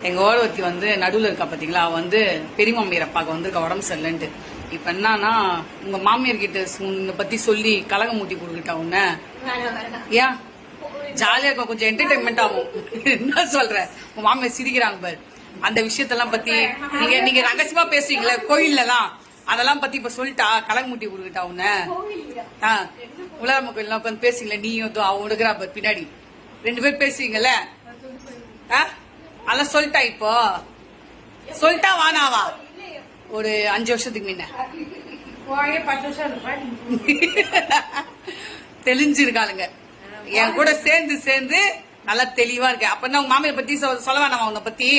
எங்க ஓரவத்தி வந்து நடுவுல இருக்கா பாத்தீங்களா, அவ வந்து பெரிய மாமியார் அப்பாவுக்கு வந்து உடம்பு சரியில்லைன்ட்டு. இப்ப என்னன்னா உங்க மாமியார் கிட்ட உன்னை பத்தி சொல்லி கலகம் மூட்டி கொடுக்கிட்டா உன்ன. ஏன் ஜாலியா இருக்கும், கொஞ்சம் என்டர்டைன்மெண்ட் ஆகும். என்ன சொல்ற, உங்க மாமியார் சிரிக்கிறாங்க பாரு. அந்த விஷயத்தெல்லாம் பத்தி நீங்க ரகசியமா பேசுவீங்களே கோயில்ல எல்லாம், அதெல்லாம் பத்தி இப்ப சொல்லிட்டா கலகம் மூட்டி கொடுக்கிட்டா உன்ன. உலக கோயில் உட்காந்து பேசுவீங்களே, நீயும் அவன் எடுக்கிறா பாரு பின்னாடி, 2 பேர் பேசுவீங்கல்ல. அதெல்லாம் சொல்லிட்டா, இப்போ சொல்லிட்டா வானாவா ஒரு 5 வருஷத்துக்கு முன்ன 10 வருஷம் தெளிஞ்சிருக்காளுங்க. என் கூட சேர்ந்து நல்லா தெளிவா இருக்கு. அப்ப உங்க மாமியை பத்தி சொல்ல வேணாமா, உன்னை பத்தி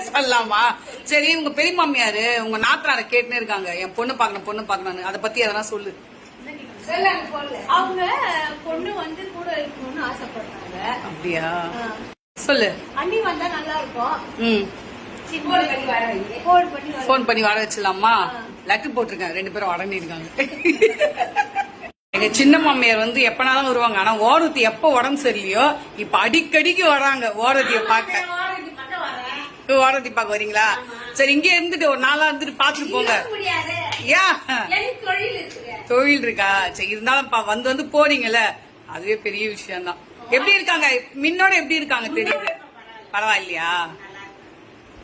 சொல்லலாமா? சரி, உங்க பெரிய மாமியாரு உங்க நாத்தனார கேட்டுன்னு இருக்காங்க, என் பொண்ணு பாக்கணும் அதை பத்தி எதனா சொல்லு. அவங்க பொண்ணு வந்து கூட இருக்கணும்னு ஆசைப்படுறாங்க. அப்படியா? சொல்லு. அண்ணி வந்தா நல்லா இருக்கும். போன் பண்ணி வர வச்சிடலாமா? லெட்டர் போட்டிருக்கேன், 2 பேரும் உடனே இருக்காங்க. எங்க சின்ன மாமியார் வந்து எப்பனாலும் வருவாங்க. ஆனா ஓரத்தி எப்ப உடம்பு சரியில்லையோ இப்ப அடிக்கடிக்கு வராங்க ஓரத்திய பாக்க. ஓரத்தி பாக்க வரீங்களா? சரி, இங்கே இருந்துட்டு ஒரு நாளா இருந்துட்டு பாத்துட்டு போங்க. தொழில் இருக்கா? சரி, இருந்தாலும் வந்து போறீங்கல்ல, அதுவே பெரிய விஷயம் தான். எப்படி இருக்காங்க? முன்னோட எப்படி இருக்காங்க தெரியுது? பரவாயில்லையா?